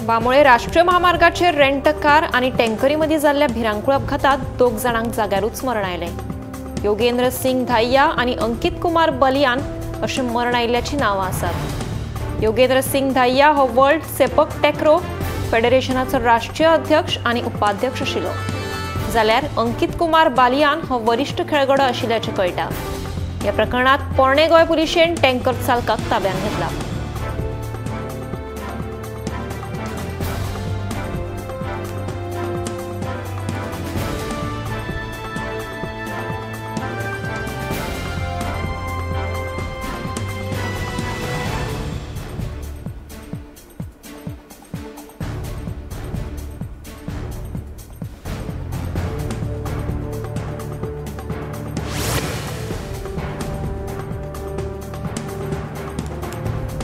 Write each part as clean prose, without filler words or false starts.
बामोळे राष्ट्रीय महामार्गाचेर rent car आणि टँकरीमध्ये जाल्ल्या भिरांकूळ अपघातात 2 जाणांक जाग्यारूच मरण आयलें। योगेंद्र सिंग धाइया आणि अंकित कुमार बलियान अशी मरण आयिल्ल्याची नांवां आसात। योगेंद्र सिंग धाइया हो वर्ल्ड सेपक टॅक्रो फेडरेशनाचो राष्ट्रीय अध्यक्ष आणि उपाध्यक्ष आशिल्लो, जाल्यार अंकित कुमार बालियान हो वरिष्ठ खेळगडो आशिल्ल्याचें कळटा। ह्या प्रकरणात पोरणे गोंय पुलिशेन टँकर चालकाक ताब्यात घेतला।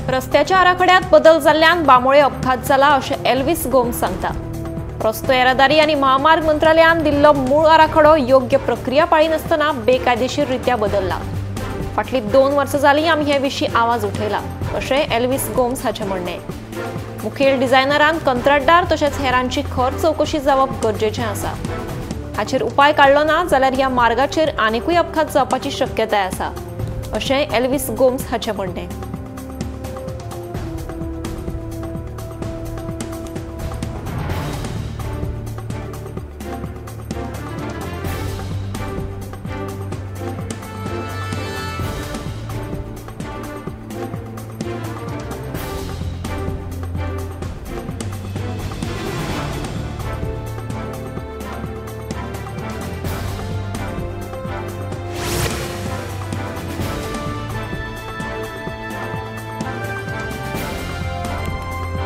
रस्त्याच्या आराखड्यात बदल जाल्ल्यान बामोळे अपघात जाला अशें एल्विस गोम्स सांगता। रस्तो येरादारी आनी महामार्ग मंत्रालयान दिल्लो मूळ आराखडो योग्य प्रक्रिया पाळिनासतना बेकायदेशीररित्या बदलला। फाटली 2 वर्सां जालीं आमी हे विशीं आवाज उठयला अशें एल्विस गोम्स हाचें म्हणणें। मुखेल डिझायनरान कंत्राटदार तशेंच हेरांची खर चवकशी जावप गरजेचें आसा। हाचेर उपाय काडलो ना जाल्यार ह्या मार्गाचेर आनीकूय अपघात जावपाची शक्यताय आसा अशें एल्विस गोम्स हाचें म्हणणें।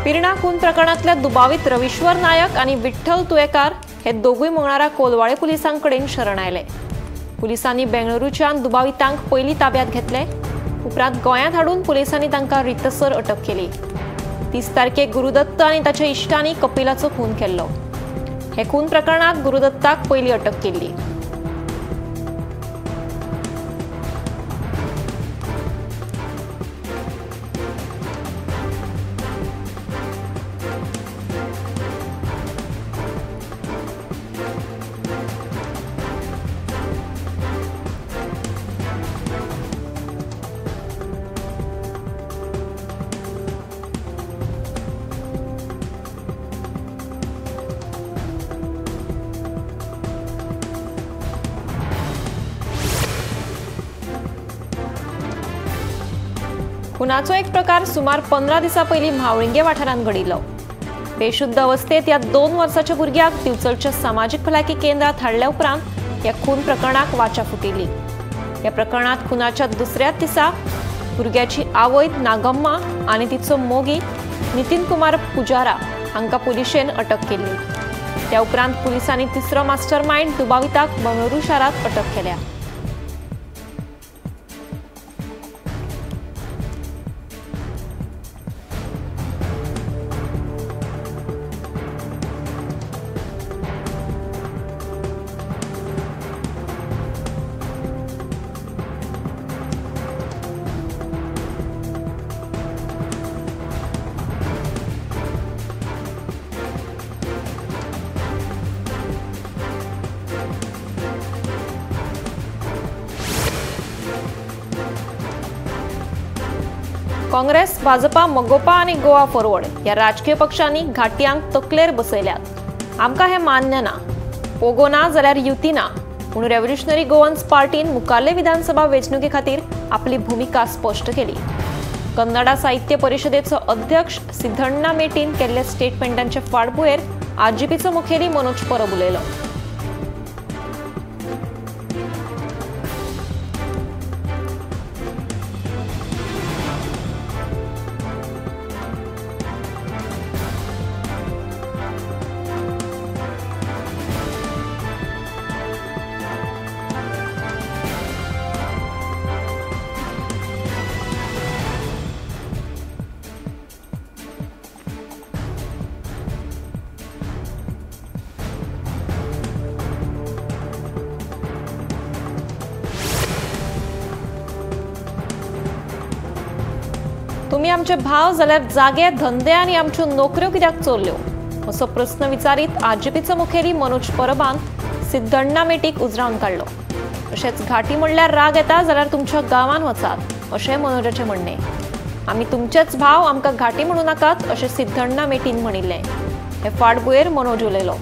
पिरणा खून प्रकरणातल्या दुबावित रविश्वर नायक आणि विठ्ठल तुयेकार हे दोगूय मंगळारा कोलवाळे पुलिसांकडेन शरण आयले। पुलिसांनी बेंगळुरूच्यान दुबावितांक पयलीं ताब्यात घेतले, उपरांत गोंयांत हाडून पुलिसांनी तांकां रितसर अटक केली। 30 तारखेक गुरुदत्त आनी ताच्या इश्टांनी कपिलाचो खून केल्लो। हे खून प्रकरणात गुरुदत्ताक पयलीं अटक केल्ली। खुनाचो एक प्रकार सुमार 15 दिसां पयलीं म्हावळिंगे वाठारांत घडिल्लो। बेशुद्ध अवस्थेत ह्या 2 वर्सांच्या भुरग्याक दिवचलच्या सामाजीक भलायकी केंद्रात हाडल्या उपरांत ह्या खून प्रकरणाक वाचा फुटिल्ली। ह्या प्रकरणात खुनाच्या दुसऱ्याच दिसा भुरग्याची आवय नागम्मा आनी तिचो मोगी नितीन कुमार पुजारा हांकां पुलिशेन अटक केल्ली। त्या उपरांत पुलिसांनी तिसरो मास्टर माइंड दुबाविताक बंगळुरू शारांत अटक केल्या। काँग्रेस, भाजपा, मगोपा आणि गोवा फॉरवर्ड या राजकीय पक्षांनी घाटयांक तकलेर बसयल्यात। आमकां हे मान्य ना, पोगो ना जाल्यार युती ना म्हूण रेव्होल्युशनरी गोवन्स पार्टीन मुखारले विधानसभा वेंचणुके खातीर आपली भूमिका स्पश्ट केली। कन्नडा साहित्य परिशदेचो अध्यक्ष सिद्धण्णा मेटीन केल्ले स्टेटमेंटांचे फाटभुंयेर आरजेपीचो मुखेली मनोज परब उलयलो। तुम्ही आमचे भाव जाल्यार जागे धंदे आनी आमच्यो नोकऱ्यो कित्याक चोरल्यो असो प्रस्न विचारीत आरजेपीचो मुखेली मनोज परबान सिद्धण्णा मेटीक उजरावन काडलो. तशेंच घाटी म्हणल्यार राग येता जाल्यार तुमच्या गांवांत वचात अशें मनोजाचें म्हणणें. आमी तुमचेच भाव, आमकां घाटी म्हणू नाकात अशें सिद्धण्णा मेटीन म्हणिल्लें. हे फाटभुंयेर मनोज उलयलो.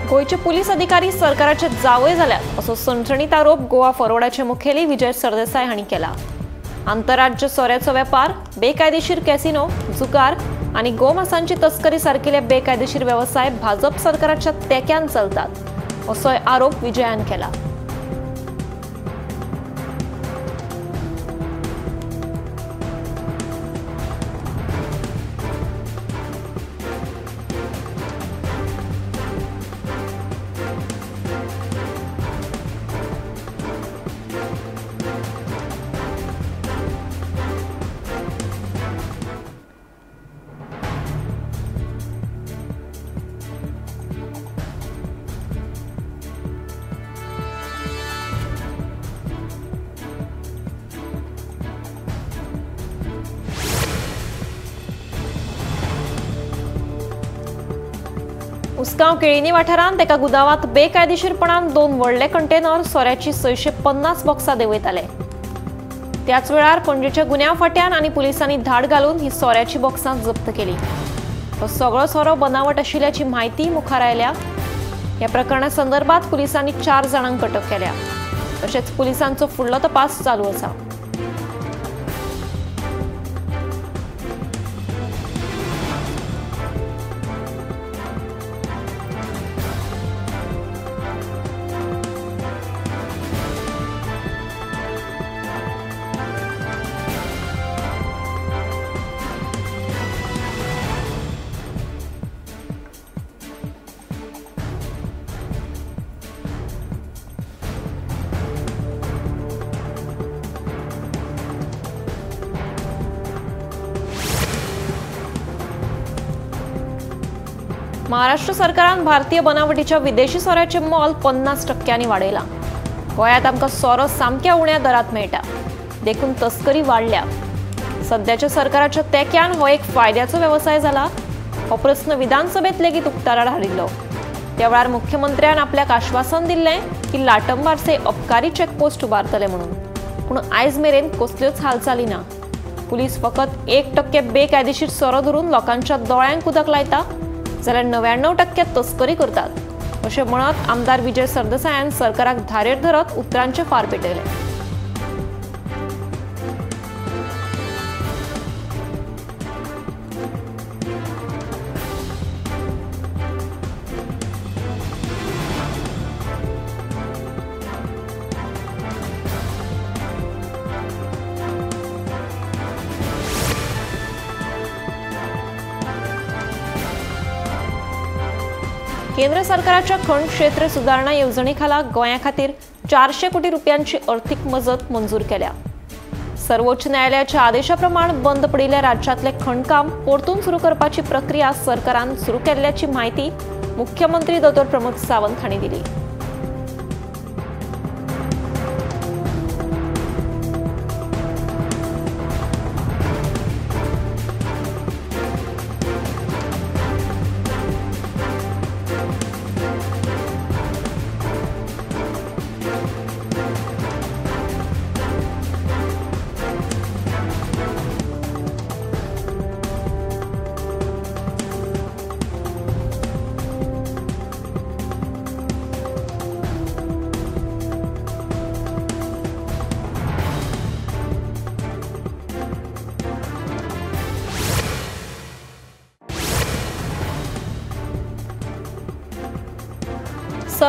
गोयचे पुलीस अधिकारी सरकाराचे जावय जाल्यात असो सणसणीत आरोप गोवा फॉरवर्डाचे मुखेली विजय सरदेसाय हांणी केला. आंतरराज्य सोऱ्याचो वेपार, बेकायदेशीर कॅसिनो, जुगार आनी गोमांसांची तस्करी सारकिले बेकायदेशीर वेवसाय भाजप सरकाराच्या तेक्यान चलतात असोय आरोप विजयान केला. उसगांव केळिनी वाठारांत एका गुदावांत बेकायदेशीरपणान 2 व्हडले कंटेनर सोऱ्याची 650 बॉक्सां देंवयताले. त्याच वेळार पणजेच्या गुन्यांव फाट्यान आनी पुलिसांनी धाड घालून ही सोऱ्याची बॉक्सां जप्त केली. तो सगळो सोरो बनावट आशिल्ल्याची म्हायती मुखार आयल्या. ह्या प्रकरणा संदर्भात पुलिसांनी 4 जाणांक अटक केल्या. तशेंच पुलिसांचो फुडलो तपास चालू आसा. महाराष्ट्र सरकारान भारतीय बनावटीच्या विदेशी सोऱ्याचे मोल 50% वाडयलां. गोंयांत आमकां सोरो सामक्या उण्या दरात मेळटा, देखून तस्करी वाडल्या. सध्याच्या सरकाराच्या तेक्यान हो एक फायद्याचो वेवसाय जाला. हो प्रस्न विधानसभेत लेगीत उक्ताडार हाडिल्लो. त्या वेळार मुख्यमंत्र्यान आपल्याक आश्वासन दिल्लें की लाटंबारसे अबकारी चॅकपोस्ट उबारतले म्हणून. पूण आयज मेरेन कसल्योच हालचाली ना. पुलीस फकत 1% बेकायदेशीर सोरो धरून लोकांच्या दोळ्यांक उदक लायता जाल्यार 99% तस्करी करतात अशें म्हणत आमदार विजय सरदेसायान सरकाराक धारेर धरत उतरांचे फार पेटयले. केंद्र सरकाराच्या खण क्षेत्र सुधारणा येवजणे खाला गोंया खातीर 400 कोटी रुपयांची अर्थीक मजत मंजूर केल्या. सर्वोच्च न्यायालयाच्या आदेशाप्रमाण बंद पडिल्ल्या राज्यांतले खणकाम परतून सुरू करपाची प्रक्रिया सरकारान सुरू केल्ल्याची माहिती मुख्यमंत्री डॉ. प्रमोद सावंत हांणी दिली.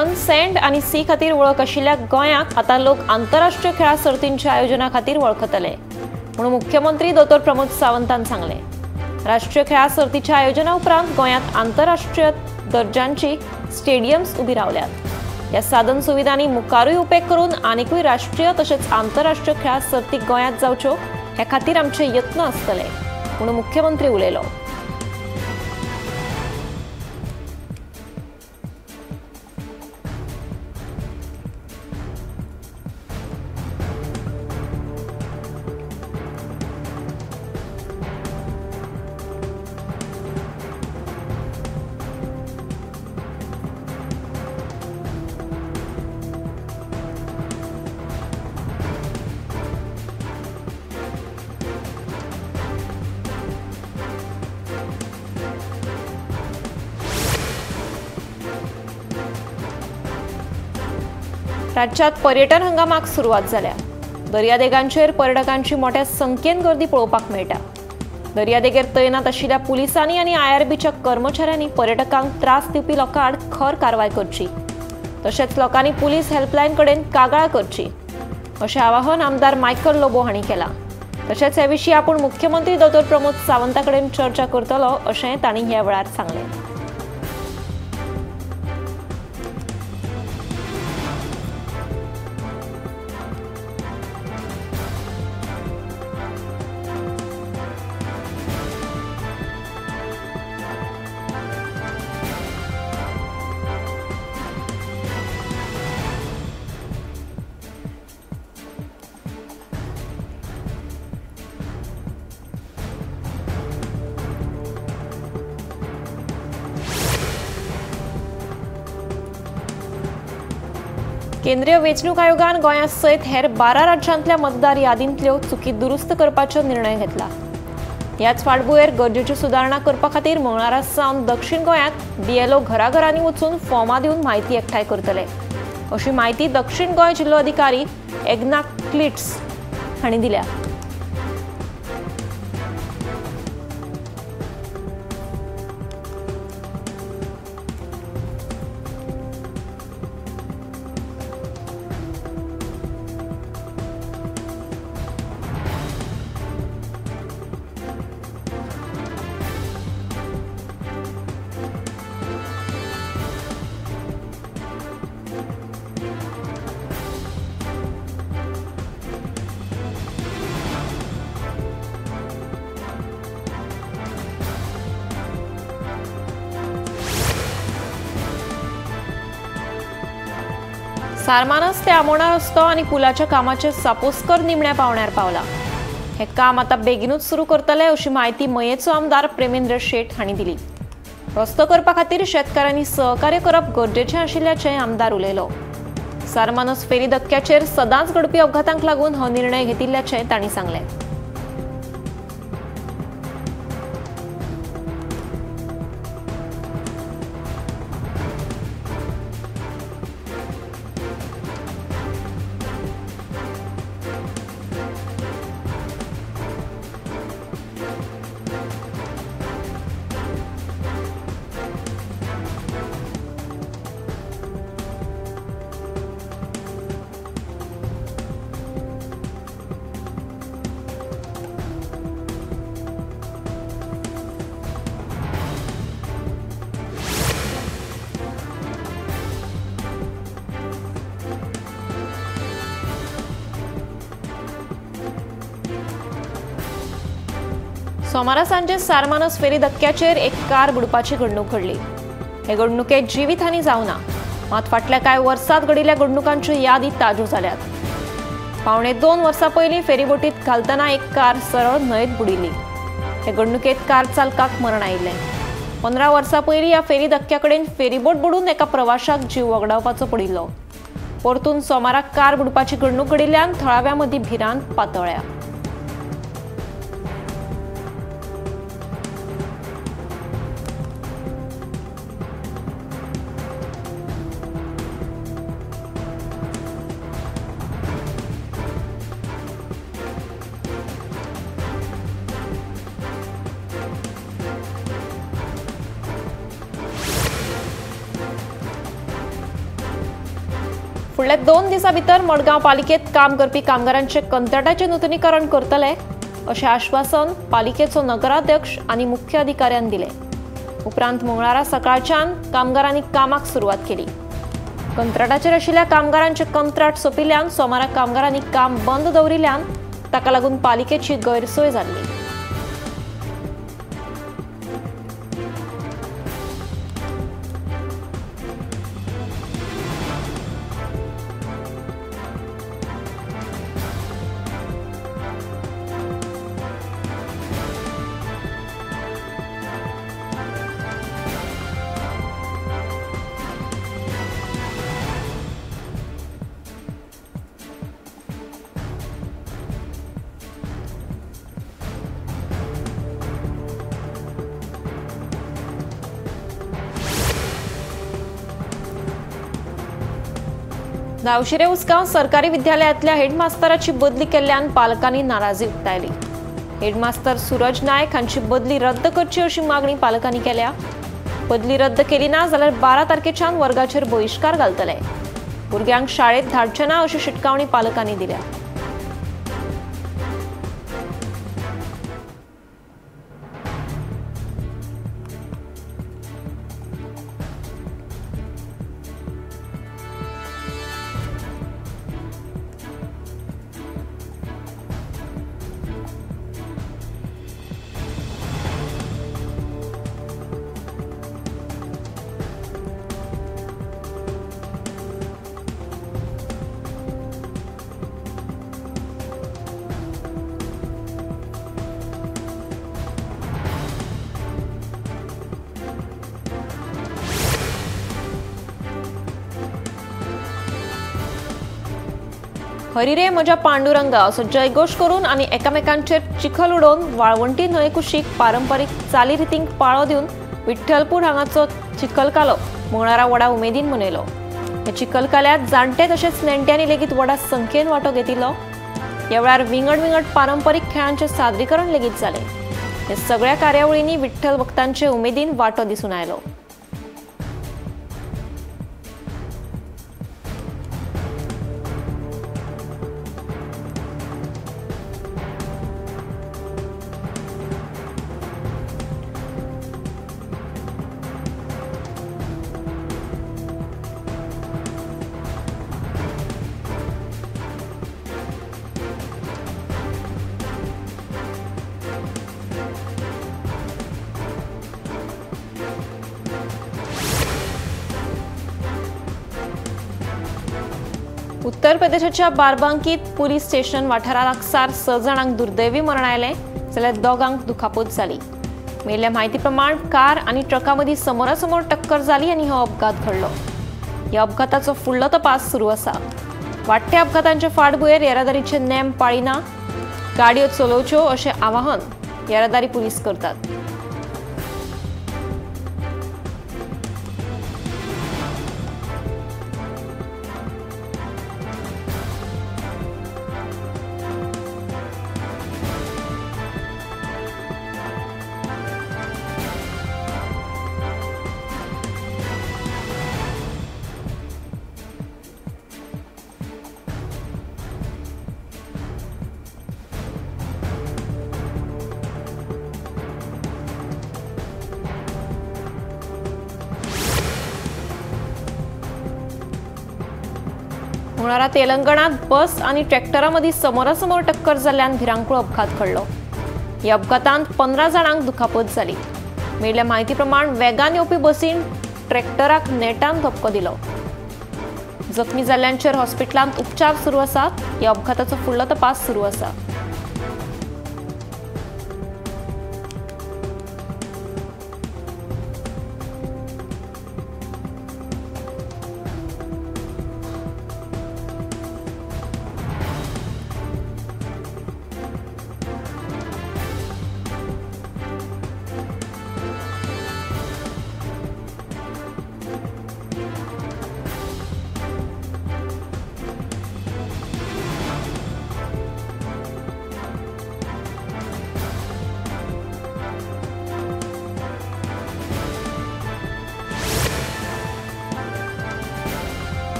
रन, सेंड आणि सी खातीर वळख आशिल्ल्या गोंयाक आता लोक आंतरराष्ट्रीय खेळा सर्तींच्या आयोजना खातीर वळखतले म्हणून मुख्यमंत्री डॉ. प्रमोद सावंतान सांगले. राष्ट्रीय खेळा सर्तीच्या आयोजना उपरांत गोंयात आंतरराष्ट्रीय दर्जांची स्टेडियम्स उभी रावल्यात. या साधन सुविधांनी मुखारूय उपेग करून आनीकूय राष्ट्रीय तशेंच आंतरराष्ट्रीय खेळा सर्ती गोंयात जावच्यो हे खातीर आमचे यत्न आसतले म्हणून मुख्यमंत्री उलयलो. राज्यात पर्यटन हंगामाक सुरुवात जाल्या. दर्यादेगांचेर पर्यटकांची मोठ्या संख्येन गर्दी पळोवपाक मेळटा. दर्यादेगेर तैनात आशिल्ल्या पुलिसांनी आनी IRBच्या कर्मचाऱ्यांनी पर्यटकांक त्रास दिवपी लोकांआड खर कारवाय करची तशेंच लोकांनी पुलीस हेल्पलायन कडेन कागाळ करची अशें आवाहन आमदार मायकल लोबो हांणी केलां. तशेंच हे विशीं आपूण मुख्यमंत्री डॉ. प्रमोद सावंता कडेन चर्चा करतलो अशें तांणी ह्या वेळार सांगलें. केंद्रीय वेंचणूक आयोगान गोंया सयत हेर 12 राज्यांतल्या मतदार यादींतल्यो चुकी दुरुस्त करपाचो निर्णय घेतला. ह्याच फाटभुंयेर गरजेच्यो सुदारणा करपा खातीर मंगळारा सावन दक्षिण गोंयांत BLO घराघरांनी वचून फॉर्मां दिवन म्हायती एकठांय करतले अशी म्हायती दक्षिण गोंय जिल्लो अधिकारी एग्नाक क्लिट्स हांणी दिल्या. सारमानस ते आमोणा रस्तो आनी पुलाच्या कामाचे सापोसकर निमण्या पावण्यार पावला. हे काम आता बेगीनूच सुरू करतले अशी माहिती मयेचो आमदार प्रेमेंद्र शेट हांणी दिली. रस्तो करपा खातीर शेतकारांनी सहकार्य करप गरजेचें आशिल्ल्याचें आमदार उलयलो. सारमानस फेरी धक्क्याचेर सदांच घडपी अपघातांक लागून हो निर्णय घेतिल्ल्याचें तांणी सांगलें. सोमारा सांजे सारमानस फेरी धक्क्याचेर एक कार बुडपाची घडणूक घडली. हे घडणुकेत जिवीतहानी जावना, मात फाटल्या कांय वर्सांत घडिल्ल्या घडणुकांच्यो यादी ताज्यो जाल्यात. पावणे 2 वर्सां पयलीं फेरीबोटीत घालतना एक कार सरळ न्हंयेत बुडिल्ली. हे घडणुकेत कार चालकाक मरण आयिल्लें. 15 वर्सां पयलीं ह्या फेरी धक्क्याकडेन फेरीबोट बुडून एका प्रवाशाक जीव वगडावपाचो पडिल्लो. परतून सोमाराक कार बुडपाची घडणूक घडिल्ल्यान थळाव्यां मदीं भिरांत पातळ्ळ्या. फुडल्या 2 दिसां भितर मडगांव पालिकेत काम करपी कामगारांचे कंत्राटाचे नूतनीकरण करतले अशें आश्वासन पालिकेचो नगराध्यक्ष आनी मुख्य अधिकाऱ्यान दिले। उपरांत मंगळारा सकाळच्यान कामगारांनी कामाक सुरवात केली। कंत्राटाचेर आशिल्ल्या कामगारांचे कंत्राट सोंपिल्ल्यान सोमारा कामगारांनी काम बंद दवरिल्ल्यान ताका लागून पालिकेची गैरसोय जाल्ली। गांवशिरे उसगांव सरकारी विद्यालयातल्या हेडमास्तराची बदली केल्ल्यान पालकांनी नाराजी उक्तायली। हेडमास्तर सूरज नायक हांची बदली रद्द करची अशी मागणी पालकांनी केल्या। बदली रद्द केली ना जाल्यार 12 तारखेच्यान वर्गाचेर बहिष्कार घालतले। भुरग्यांक शाळेत धाडचे ना अशी शिटकावणी पालकांनी दिल्या। हरिरे म्हज्या पांडुरंगा असो जयघोष करून आनी एकामेकांचेर चिखल उडोवन वाळवंटी न्हंय कुशीक पारंपारीक चालीरितींक पाळो दिवन विठ्ठलपूर हांगाचो चिखलकालो मंगळारा व्हडा उमेदीन मनयलो। हे चिखलकाल्यात जाणटे तशेंच नेणट्यांनी लेगीत व्हडा संख्येन वांटो घेतिल्लो। ह्या वेळार विंगड पारंपारीक खेळांचें सादरीकरण लेगीत जालें। हे सगळ्या कार्यावळींनी विठ्ठल भक्तांचे उमेदीन वांटो दिसून आयलो। उत्तर प्रदेशाच्या बारबांकीत पुलीस स्टेशन वाठारा लागसार 6 जाणांक दुर्दैवी मरण आयलें जाल्यार 2 दुखापत जाली। मेळिल्ल्या म्हायती प्रमाण कार आनी ट्रका मदीं समोरासमोर टक्कर जाली आनी हो अपघात घडलो। ह्या अपघाताचो फुडलो तपास सुरू आसा। वाडट्या अपघातांचे फाटभुंयेर येरादारीचे नेम पाळिना गाडयो चलोवच्यो अशें आवाहन येरादारी पुलीस करतात। मंगळारा तेलंगणात बस आनी ट्रॅक्टरा मदीं समोरासमोर टक्कर जाल्ल्यान भिरांकूळ अपघात घडलो। ह्या अपघातांत 15 जाणांक दुखापत जाली। मेळिल्ल्या म्हायती प्रमाण वेगान येवपी बसीन ट्रॅक्टराक नेटान धपको दिलो। जखमी जाल्ल्यांचेर हॉस्पिटलांत उपचार सुरू आसात। ह्या अपघाताचो फुडलो तपास सुरू आसा।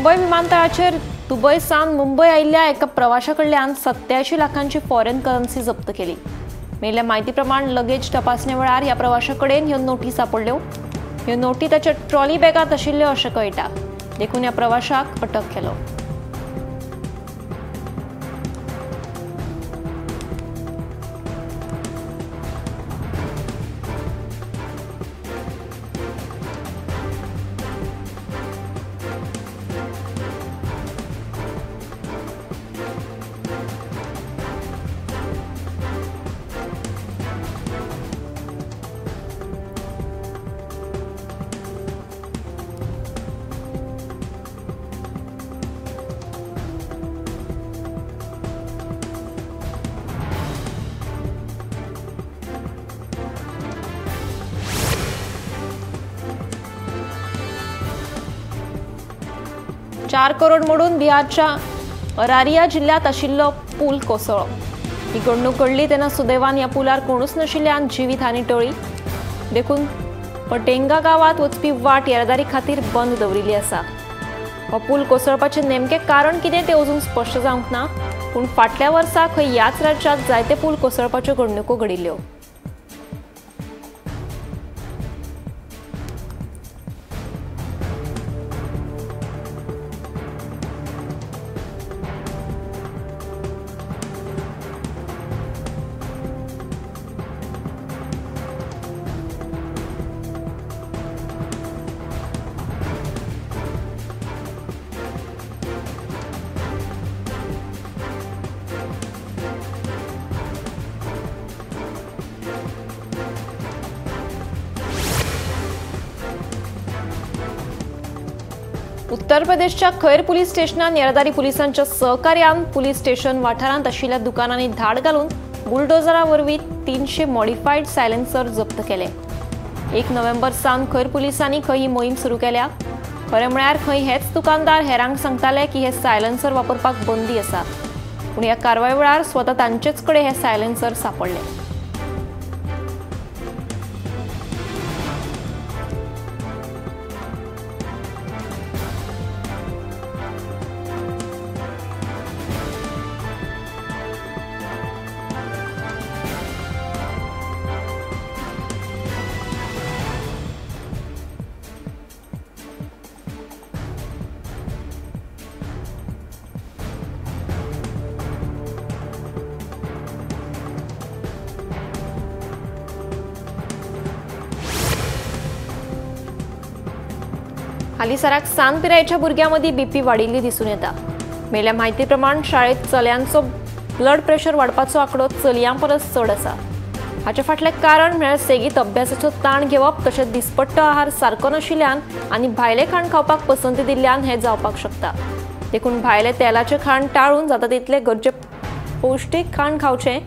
मुंबई विमानतळाचेर दुबय सावन मुंबय आयिल्ल्या एका प्रवाशाकडल्यान 87 लाखांची फॉरेन करन्सी जप्त केली। मेळिल्ल्या म्हायती प्रमाण लगेज तपासणे वेळार ह्या प्रवाशाकडेन ह्यो नोटी सापडल्यो। ह्यो नोटी ताच्या ट्रॉली बॅगात आशिल्ल्यो अशें कळटा। देखून ह्या प्रवाशाक अटक केलो। चार करोड मोडून बिहारच्या अरारिया जिल्ह्यात आशिल्लो पूल कोसळ्ळो। ही घडणूक घडली तेन्ना सुदैवान ह्या पुलार कोणूच नाशिल्ल्यान जिवीतहानी टळ्ळी। देखून पटेंगा गावात वचपी वाट येरादारी खातीर बंद दवरिल्ली आसा। हो पूल कोसळपाचें नेमकें कारण कितें तें अजून स्पश्ट जावंक ना, पूण फाटल्या वर्सा खंय ह्याच राज्यांत जायते पूल कोसळपाच्यो घडणुको घडिल्ल्यो। उत्तर प्रदेशच्या खैर पुलीस स्टेशनात येरादारी पुलिसांच्या सहकार्यान पुलीस स्टेशन वाठारांत आशिल्ल्या दुकानांनी धाड घालून बुलडोजरावरवीं 300 मॉडिफाईड सायलेन्सर जप्त केले। 1 नोव्हेंबर सावन खैर पुलिसांनी खंय ही मोहीम सुरू केल्या। खरें म्हळ्यार खंय हेच दुकानदार हेरांक सांगताले की हे सायलेन्सर वापरपाक बंदी आसा, पूण ह्या कारवाये वेळार स्वता तांचेच कडेन हे सायलेन्सर सापडले। हालीसराक सांज पिरायेच्या भुरग्यांमदीं बीपी वाडिल्ली दिसून येता। मेळिल्ल्या म्हायती प्रमाण शाळेत चलयांचो ब्लड प्रेशर वाडपाचो आंकडो चलयां परस चड आसा। हाचे फाटलें कारण म्हळ्यार सेगीत अभ्यासाचो ताण घेवप, तशेंच दिसपट्टो आहार सारको नाशिल्ल्यान आनी भायलें खाण खावपाक पसंती दिल्ल्यान हें जावपाक शकता। देखून भायलें तेलाचें खाण टाळून जाता तितलें गरजे पौश्टीक खाण खावचें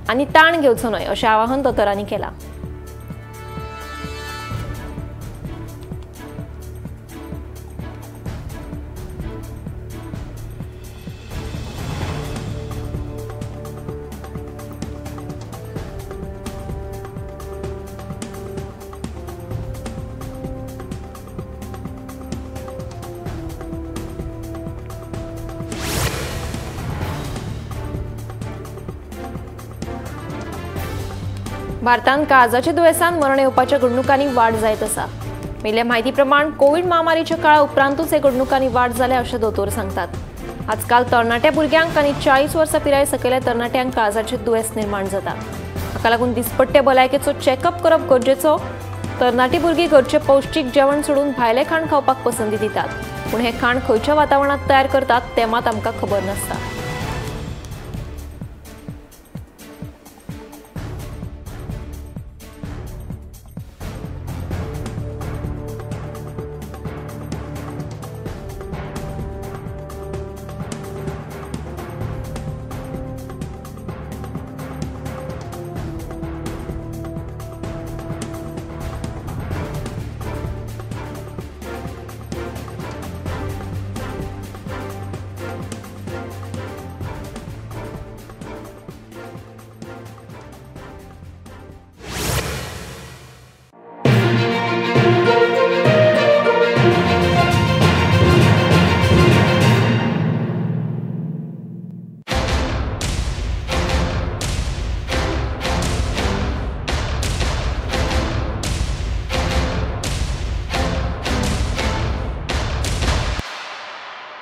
आनी ताण घेवचो न्हय अशें आवाहन दोतोरांनी केलां। भारतांत काळजाच्या दुयेंसान मरण येवपाच्या घडणुकांनी वाड जायत आसा। मेळिल्ल्या म्हायती प्रमाण कोविड महामारीच्या काळा उपरांतूच हे घडणुकांनी वाड जाल्या अशें दोतोर सांगतात। आजकाल तरणाट्या भुरग्यांक आनी 40 वर्सां पिराये सकयल्या तरणाट्यांक काळजाचें दुयेंस निर्माण जाता। हाका लागून दिसपट्टे भलायकेचो चॅकअप करप गरजेचो। तरणाटी भुरगीं घरचें पौश्टीक जेवण सोडून भायलें खाण खावपाक पसंती दितात, पूण हें खाण खंयच्या वातावरणांत तयार करतात तें मात आमकां खबर नासता।